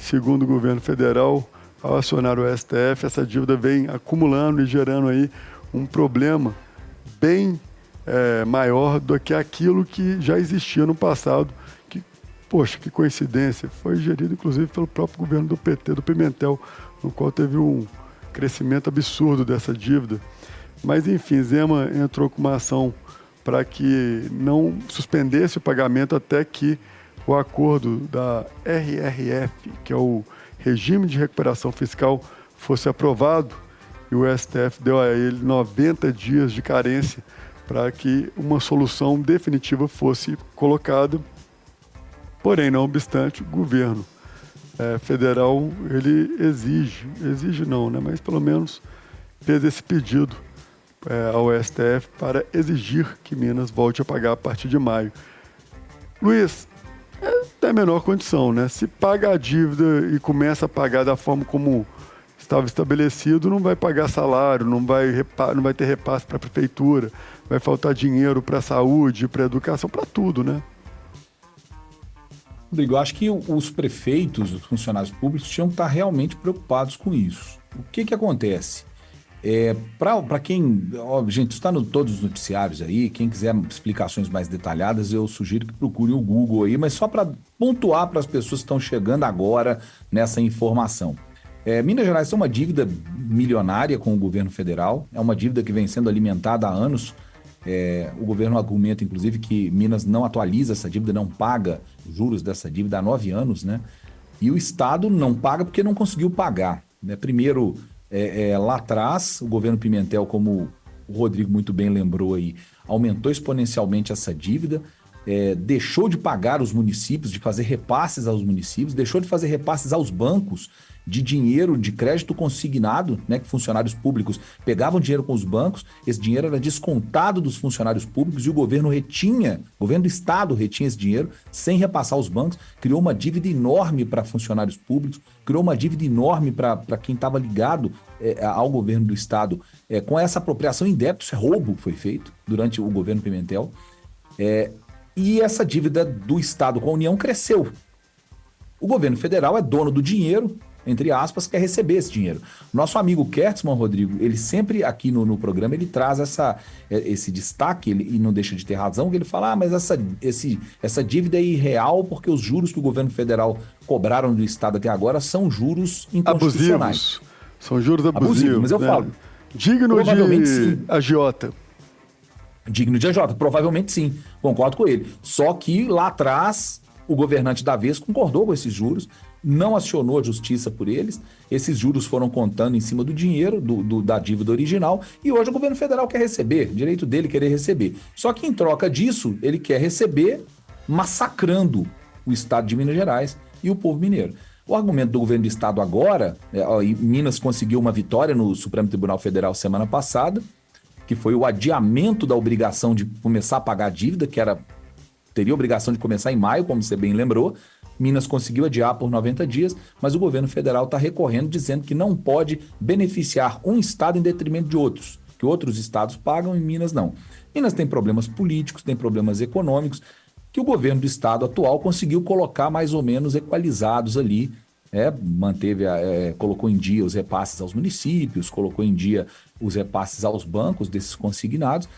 segundo o governo federal, ao acionar o STF, essa dívida vem acumulando e gerando aí um problema bem maior do que aquilo que já existia no passado. Que, poxa, que coincidência, foi gerido inclusive pelo próprio governo do PT, do Pimentel, no qual teve um crescimento absurdo dessa dívida. Mas enfim, Zema entrou com uma ação para que não suspendesse o pagamento até que o acordo da RRF, que é o Regime de Recuperação Fiscal, fosse aprovado, e o STF deu a ele 90 dias de carência para que uma solução definitiva fosse colocada. Porém, não obstante, o governo federal, ele exige não, né? Mas pelo menos fez esse pedido ao STF para exigir que Minas volte a pagar a partir de maio. Luiz, tem a menor condição, né? Se paga a dívida e começa a pagar da forma como estava estabelecido, não vai pagar salário, não vai ter repasse para a prefeitura, vai faltar dinheiro para a saúde, para a educação, para tudo, né? Rodrigo, eu acho que os prefeitos, os funcionários públicos tinham que estar realmente preocupados com isso. O que acontece? Para quem, gente, está em todos os noticiários aí, quem quiser explicações mais detalhadas, eu sugiro que procurem o Google aí, mas só para pontuar para as pessoas que estão chegando agora nessa informação. Minas Gerais tem uma dívida milionária com o governo federal, é uma dívida que vem sendo alimentada há anos. O governo argumenta, inclusive, que Minas não atualiza essa dívida, não paga juros dessa dívida há 9 anos, né? E o Estado não paga porque não conseguiu pagar, né? Primeiro, lá atrás, o governo Pimentel, como o Rodrigo muito bem lembrou aí, aumentou exponencialmente essa dívida, deixou de pagar os municípios, de fazer repasses aos municípios, deixou de fazer repasses aos bancos de dinheiro, de crédito consignado, né, que funcionários públicos pegavam dinheiro com os bancos, esse dinheiro era descontado dos funcionários públicos e o governo do Estado retinha esse dinheiro sem repassar aos bancos, criou uma dívida enorme para funcionários públicos, criou uma dívida enorme para quem estava ligado ao governo do Estado. Com essa apropriação em débito, isso é roubo que foi feito durante o governo Pimentel, e essa dívida do Estado com a União cresceu. O governo federal é dono do dinheiro, entre aspas, quer receber esse dinheiro. Nosso amigo Kertzmann, Rodrigo, ele sempre aqui no programa, ele traz esse destaque, e não deixa de ter razão, que ele fala, mas essa dívida é irreal porque os juros que o governo federal cobraram do Estado até agora são juros inconstitucionais. Abusivos. São juros abusivos. Mas eu falo. Digno de agiota. Digno de agiota, provavelmente sim, concordo com ele. Só que lá atrás, o governante da vez concordou com esses juros, não acionou a justiça por eles, esses juros foram contando em cima do dinheiro, da dívida original, e hoje o governo federal quer receber, direito dele querer receber. Só que em troca disso, ele quer receber massacrando o Estado de Minas Gerais e o povo mineiro. O argumento do governo do Estado agora, e Minas conseguiu uma vitória no Supremo Tribunal Federal semana passada, que foi o adiamento da obrigação de começar a pagar a dívida, que teria obrigação de começar em maio, como você bem lembrou. Minas conseguiu adiar por 90 dias, mas o governo federal está recorrendo, dizendo que não pode beneficiar um estado em detrimento de outros, que outros estados pagam e Minas não. Minas tem problemas políticos, tem problemas econômicos, que o governo do estado atual conseguiu colocar mais ou menos equalizados ali, colocou em dia os repasses aos municípios, colocou em dia os repasses aos bancos desses consignados,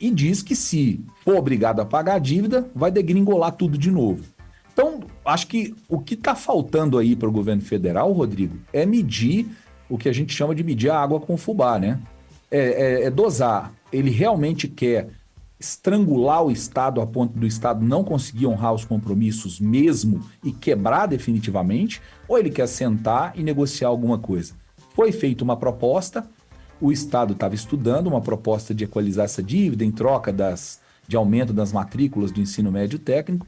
e diz que se for obrigado a pagar a dívida, vai degringolar tudo de novo. Então, acho que o que está faltando aí para o governo federal, Rodrigo, é medir o que a gente chama de medir a água com o fubá, né? Dosar. Ele realmente quer estrangular o Estado a ponto do Estado não conseguir honrar os compromissos mesmo e quebrar definitivamente, ou ele quer sentar e negociar alguma coisa? Foi feita uma proposta, o Estado estava estudando uma proposta de equalizar essa dívida em troca de aumento das matrículas do ensino médio técnico,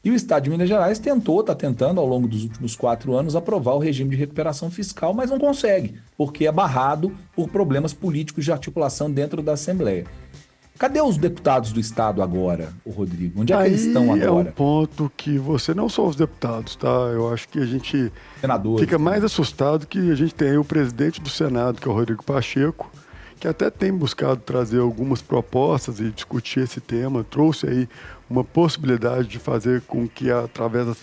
e o Estado de Minas Gerais está tentando, ao longo dos últimos 4 anos, aprovar o regime de recuperação fiscal, mas não consegue, porque é barrado por problemas políticos de articulação dentro da Assembleia. Cadê os deputados do Estado agora, Rodrigo? Onde é que eles estão agora? É um ponto que você, não só os deputados, tá? Eu acho que a gente fica mais assustado que a gente tem aí o presidente do Senado, que é o Rodrigo Pacheco, que até tem buscado trazer algumas propostas e discutir esse tema, trouxe aí uma possibilidade de fazer com que, através das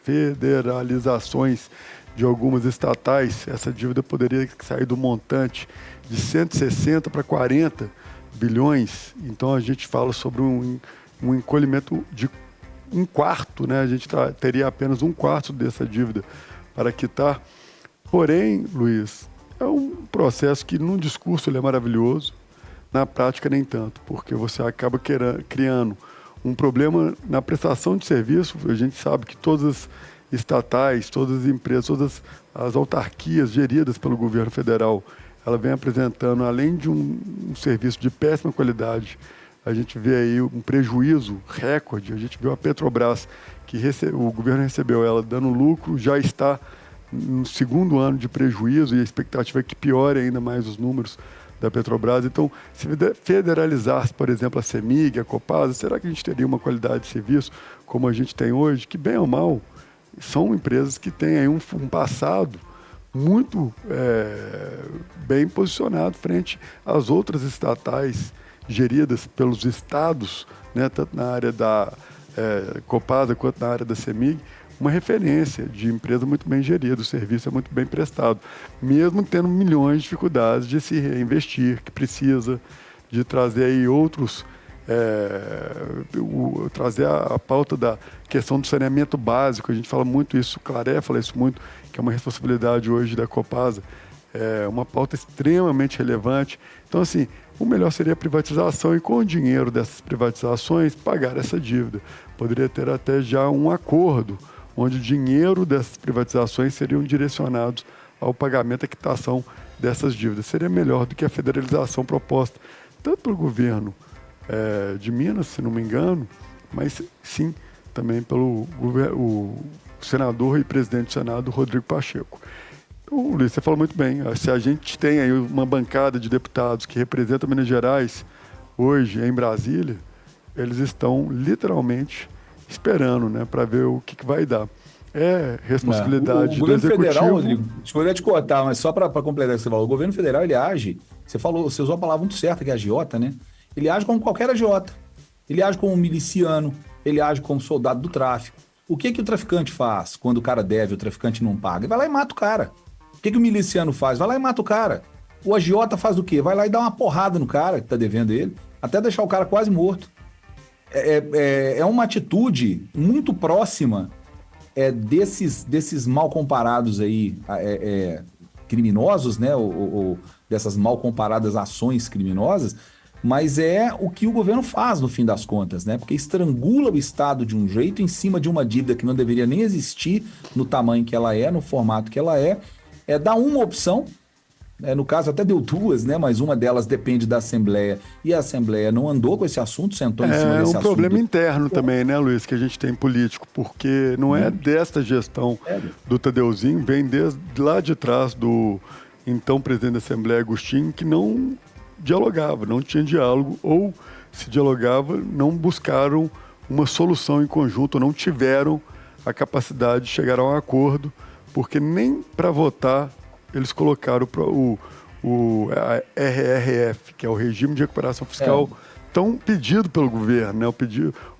federalizações de algumas estatais, essa dívida poderia sair do montante de 160 para 40 bilhões. Então a gente fala sobre um encolhimento de um quarto, né? A gente teria apenas um quarto dessa dívida para quitar. Porém, Luiz, é um processo que num discurso ele é maravilhoso, na prática nem tanto, porque você acaba criando um problema na prestação de serviço. A gente sabe que todas as estatais, todas as empresas, todas as autarquias geridas pelo governo federal, ela vem apresentando, além de um serviço de péssima qualidade, a gente vê aí um prejuízo recorde. A gente viu a Petrobras, que o governo recebeu ela dando lucro, já está no segundo ano de prejuízo, e a expectativa é que piore ainda mais os números da Petrobras. Então, se federalizasse, por exemplo, a CEMIG, a Copasa, será que a gente teria uma qualidade de serviço como a gente tem hoje? Que, bem ou mal, são empresas que têm aí um passado muito bem posicionado frente às outras estatais geridas pelos estados, né, tanto na área da Copasa quanto na área da CEMIG, uma referência de empresa muito bem gerida, o serviço é muito bem prestado, mesmo tendo milhões de dificuldades de se reinvestir, que precisa de trazer aí outros, trazer a pauta da questão do saneamento básico. A gente fala muito isso, o Claré fala isso muito, que é uma responsabilidade hoje da Copasa, é uma pauta extremamente relevante. Então, assim, o melhor seria a privatização e, com o dinheiro dessas privatizações, pagar essa dívida. Poderia ter até já um acordo onde o dinheiro dessas privatizações seriam direcionados ao pagamento e quitação dessas dívidas. Seria melhor do que a federalização proposta, tanto pelo governo de Minas, se não me engano, mas sim também pelo o senador e presidente do Senado, Rodrigo Pacheco. O Luiz, você falou muito bem. Se a gente tem aí uma bancada de deputados que representa Minas Gerais hoje em Brasília, eles estão literalmente esperando, né, para ver o que vai dar. É responsabilidade do do Executivo. Executivo. Federal, Rodrigo, desculpa te cortar, mas só para completar o que você falou, o governo federal, ele age, você usou a palavra muito certa, que é agiota, né? Ele age como qualquer agiota. Ele age como um miliciano, ele age como soldado do tráfico. O que o traficante faz quando o cara deve, o traficante não paga? Ele vai lá e mata o cara. O que o miliciano faz? Vai lá e mata o cara. O agiota faz o quê? Vai lá e dá uma porrada no cara que tá devendo ele, até deixar o cara quase morto. É uma atitude muito próxima desses mal comparados aí, criminosos, né? Ou dessas mal comparadas ações criminosas, mas é o que o governo faz no fim das contas, né? Porque estrangula o Estado de um jeito em cima de uma dívida que não deveria nem existir no tamanho que ela é, no formato que ela dá uma opção, no caso até deu duas, né? Mas uma delas depende da Assembleia, e a Assembleia não andou com esse assunto, sentou em cima desse assunto. É um problema interno também, né, Luiz, que a gente tem político, porque não é desta gestão do Tadeuzinho, vem desde lá de trás do então presidente da Assembleia, Agostinho, que não dialogava, não tinha diálogo, ou se dialogava, não buscaram uma solução em conjunto, não tiveram a capacidade de chegar a um acordo, porque nem para votar eles colocaram a RRF, que é o Regime de Recuperação Fiscal, tão pedido pelo governo, né?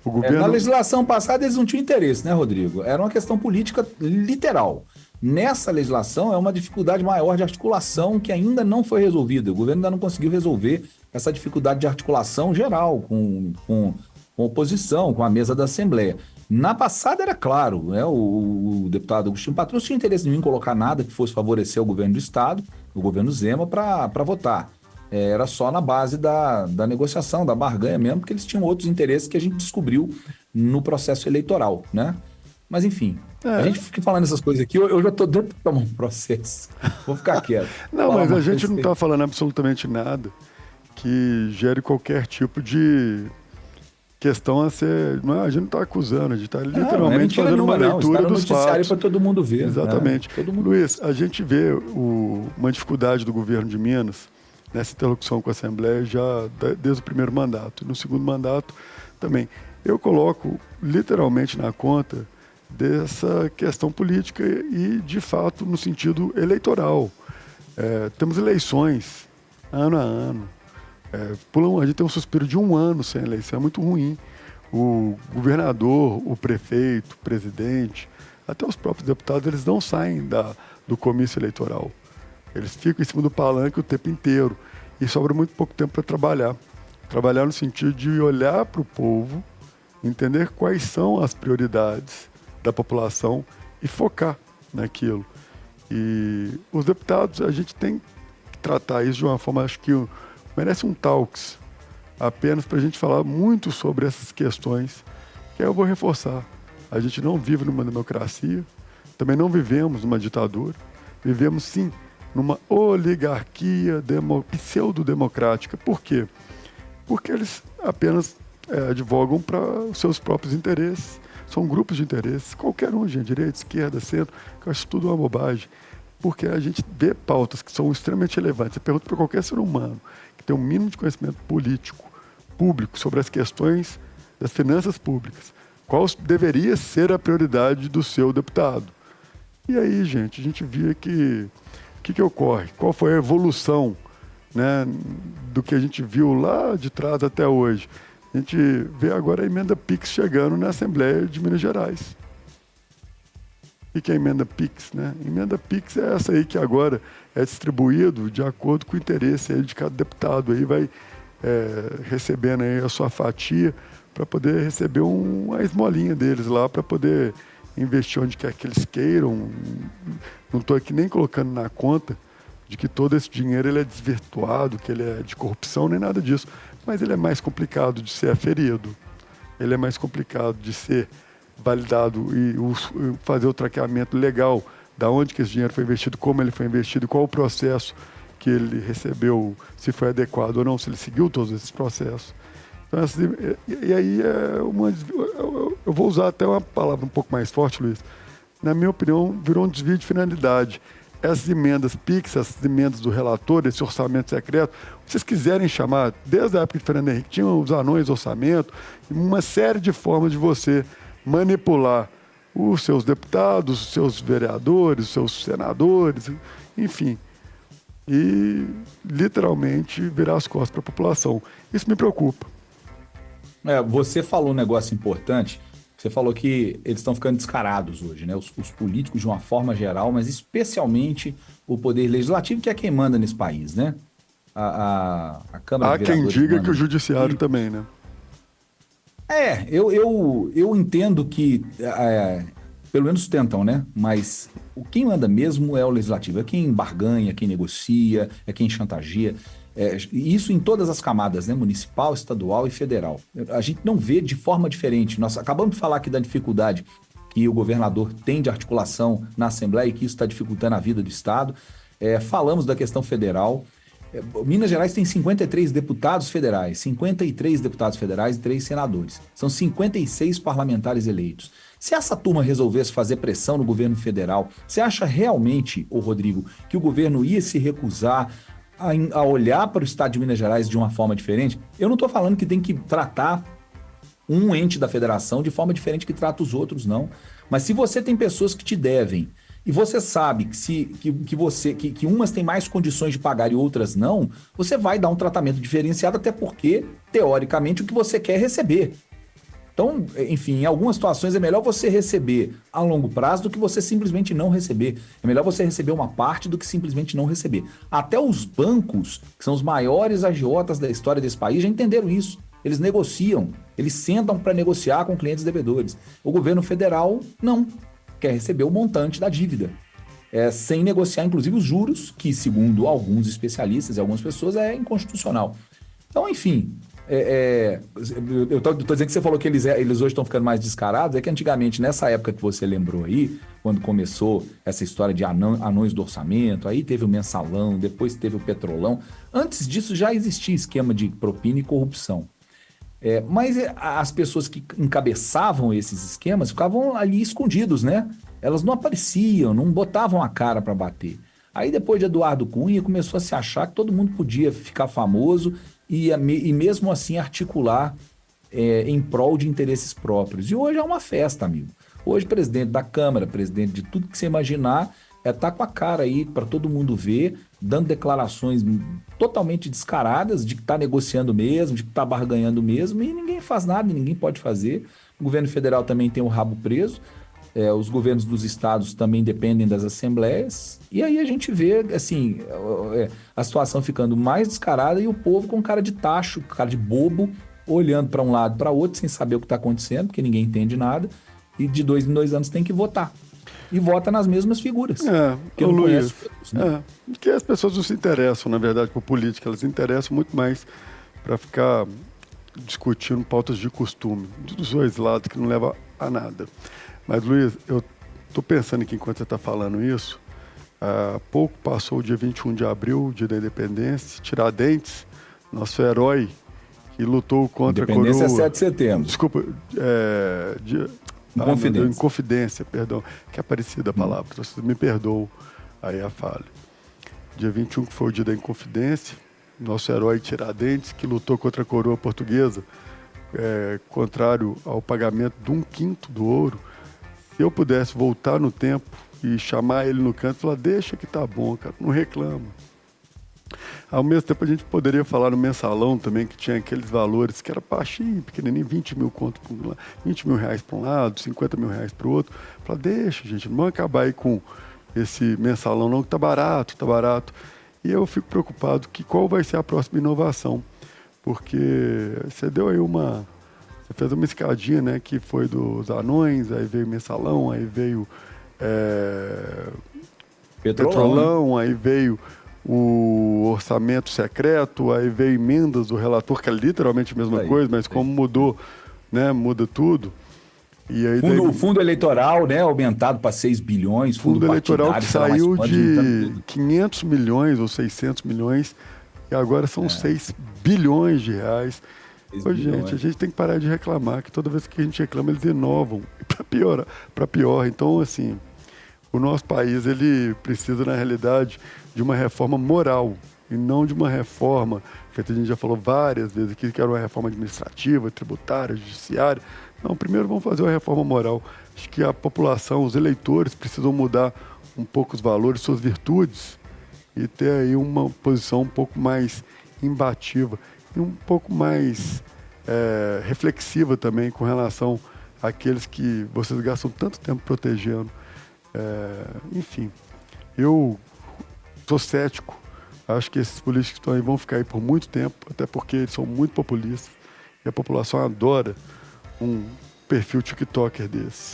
O governo... Na legislação passada eles não tinham interesse, né, Rodrigo? Era uma questão política literal. Nessa legislação é uma dificuldade maior de articulação que ainda não foi resolvida. O governo ainda não conseguiu resolver essa dificuldade de articulação geral com oposição, com a mesa da Assembleia. Na passada era claro, né? O deputado Agostinho Patrus tinha interesse em colocar nada que fosse favorecer o governo do Estado, o governo Zema, para votar. Era só na base da negociação, da barganha mesmo, porque eles tinham outros interesses que a gente descobriu no processo eleitoral, né? Mas enfim, a gente fica falando essas coisas aqui, eu já estou dentro de tomar um processo. Vou ficar quieto. Não, mas a gente não está falando absolutamente nada que gere qualquer tipo de questão a ser... a gente não está acusando, a gente está literalmente fazendo uma leitura dos fatos. Para todo mundo ver. Exatamente. Todo mundo... Luiz, a gente vê uma dificuldade do governo de Minas nessa interlocução com a Assembleia já desde o primeiro mandato. E no segundo mandato também. Eu coloco literalmente na conta dessa questão política e, de fato, no sentido eleitoral. Temos eleições ano a ano. A gente tem um suspiro de 1 ano sem eleição, é muito ruim. O governador, o prefeito, o presidente, até os próprios deputados, eles não saem do comício eleitoral. Eles ficam em cima do palanque o tempo inteiro e sobra muito pouco tempo para trabalhar. Trabalhar no sentido de olhar para o povo, entender quais são as prioridades da população e focar naquilo. E os deputados, a gente tem que tratar isso de uma forma, acho que merece um talks, apenas para a gente falar muito sobre essas questões, que eu vou reforçar. A gente não vive numa democracia, também não vivemos numa ditadura, vivemos sim numa oligarquia pseudo-democrática. Por quê? Porque eles apenas advogam para os seus próprios interesses. São grupos de interesses, qualquer um, gente, direita, esquerda, centro, que eu acho tudo uma bobagem. Porque a gente vê pautas que são extremamente relevantes. Você pergunta para qualquer ser humano que tem um mínimo de conhecimento político, público, sobre as questões das finanças públicas, qual deveria ser a prioridade do seu deputado. E aí, gente, a gente via que o que ocorre? Qual foi a evolução, né, do que a gente viu lá de trás até hoje? A gente vê agora a emenda PIX chegando na Assembleia de Minas Gerais. O que é a emenda PIX, né? Emenda PIX é essa aí que agora é distribuído de acordo com o interesse aí de cada deputado. Aí vai recebendo aí a sua fatia para poder receber uma esmolinha deles lá para poder investir onde quer que eles queiram. Não estou aqui nem colocando na conta de que todo esse dinheiro ele é desvirtuado, que ele é de corrupção, nem nada disso. Mas ele é mais complicado de ser aferido. Ele é mais complicado de ser validado e fazer o traqueamento legal da onde que esse dinheiro foi investido, como ele foi investido, qual o processo que ele recebeu, se foi adequado ou não, se ele seguiu todos esses processos. Então, e aí eu vou usar até uma palavra um pouco mais forte, Luiz. Na minha opinião, virou um desvio de finalidade. Essas emendas PIX, essas emendas do relator, esse orçamento secreto, se vocês quiserem chamar, desde a época de Fernando Henrique, tinham os anões do orçamento, uma série de formas de você manipular os seus deputados, os seus vereadores, os seus senadores, enfim, e literalmente virar as costas para a população. Isso me preocupa. Você falou um negócio importante. Você falou que eles estão ficando descarados hoje, né? Os políticos de uma forma geral, mas especialmente o poder legislativo, que é quem manda nesse país, né? A Câmara de Vereadores. Há quem diga que o judiciário também, né? Eu entendo que, pelo menos tentam, né? Mas quem manda mesmo é o legislativo, é quem barganha, é quem negocia, é quem chantageia. Isso em todas as camadas, né? Municipal, estadual e federal. A gente não vê de forma diferente. Nós acabamos de falar aqui da dificuldade que o governador tem de articulação na Assembleia e que isso está dificultando a vida do Estado. Falamos da questão federal. Minas Gerais tem 53 deputados federais, 53 deputados federais e 3 senadores. São 56 parlamentares eleitos. Se essa turma resolvesse fazer pressão no governo federal, você acha realmente, Rodrigo, que o governo ia se recusar a olhar para o Estado de Minas Gerais de uma forma diferente? Eu não estou falando que tem que tratar um ente da federação de forma diferente que trata os outros, não. Mas se você tem pessoas que te devem e você sabe que umas têm mais condições de pagar e outras não, você vai dar um tratamento diferenciado, até porque, teoricamente, o que você quer é receber. Então, enfim, em algumas situações é melhor você receber a longo prazo do que você simplesmente não receber. É melhor você receber uma parte do que simplesmente não receber. Até os bancos, que são os maiores agiotas da história desse país, já entenderam isso. Eles negociam, eles sentam para negociar com clientes devedores. O governo federal não quer receber o montante da dívida, sem negociar, inclusive, os juros, que, segundo alguns especialistas e algumas pessoas, é inconstitucional. Então, enfim, eu estou dizendo que você falou que eles hoje estão ficando mais descarados, é que antigamente, nessa época que você lembrou aí, quando começou essa história de anões do orçamento, aí teve o mensalão, depois teve o petrolão, antes disso já existia esquema de propina e corrupção. Mas as pessoas que encabeçavam esses esquemas ficavam ali escondidos, né? Elas não apareciam, não botavam a cara para bater. Aí depois de Eduardo Cunha começou a se achar que todo mundo podia ficar famoso e mesmo assim articular em prol de interesses próprios. E hoje é uma festa, amigo. Hoje presidente da Câmara, presidente de tudo que você imaginar, tá com a cara aí para todo mundo ver, dando declarações totalmente descaradas de que está negociando mesmo, de que está barganhando mesmo, e ninguém faz nada, ninguém pode fazer. O governo federal também tem o rabo preso. Os governos dos estados também dependem das assembleias, e aí a gente vê, assim, a situação ficando mais descarada e o povo com cara de tacho, cara de bobo, olhando para um lado para outro sem saber o que está acontecendo, porque ninguém entende nada, e de 2 em 2 anos tem que votar. E vota nas mesmas figuras, porque ô não Luiz, conhece todos, né? porque as pessoas não se interessam, na verdade, por política, elas se interessam muito mais para ficar discutindo pautas de costume, dos dois lados, que não leva a nada. Mas, Luiz, eu estou pensando aqui enquanto você está falando isso, há pouco passou o dia 21 de abril, dia da independência, Tiradentes, nosso herói, que lutou contra a Independência é coroa. 7 de setembro. Desculpa, dia... Inconfidência. Inconfidência, perdão, que é parecida a palavra, então vocês me perdoam aí a falha. Dia 21, que foi o dia da Inconfidência, nosso herói Tiradentes, que lutou contra a coroa portuguesa, contrário ao pagamento de 1/5 do ouro. Se eu pudesse voltar no tempo e chamar ele no canto e falar, deixa que tá bom, cara, não reclama. Ao mesmo tempo, a gente poderia falar no mensalão também, que tinha aqueles valores que era baixinho, pequenininho, 20 mil conto por um lado, 20 mil reais para um lado, 50 mil reais para o outro. Falar, deixa, gente, não vamos acabar aí com esse mensalão não, que tá barato, tá barato. E eu fico preocupado que qual vai ser a próxima inovação, porque você deu aí você fez uma escadinha, né, que foi dos anões, aí veio mensalão, aí veio petrolão, aí veio o orçamento secreto, aí veio emendas do relator, que é literalmente a mesma coisa, mas como mudou, né, muda tudo. E aí o fundo eleitoral, né, aumentado para 6 bilhões, fundo eleitoral que saiu de 500 milhões ou 600 milhões e agora são 6 bilhões de reais. Ô, gente, a gente tem que parar de reclamar, que toda vez que a gente reclama, eles inovam para pior. Então, assim, o nosso país, ele precisa, na realidade, de uma reforma moral e não de uma reforma, que a gente já falou várias vezes aqui, que era uma reforma administrativa, tributária, judiciária. Não, primeiro vamos fazer uma reforma moral. Acho que a população, os eleitores precisam mudar um pouco os valores, suas virtudes e ter aí uma posição um pouco mais imbatível e um pouco mais reflexiva também com relação àqueles que vocês gastam tanto tempo protegendo. Enfim, eu sou cético. Acho que esses políticos que estão aí vão ficar aí por muito tempo, até porque eles são muito populistas e a população adora um perfil TikToker desse.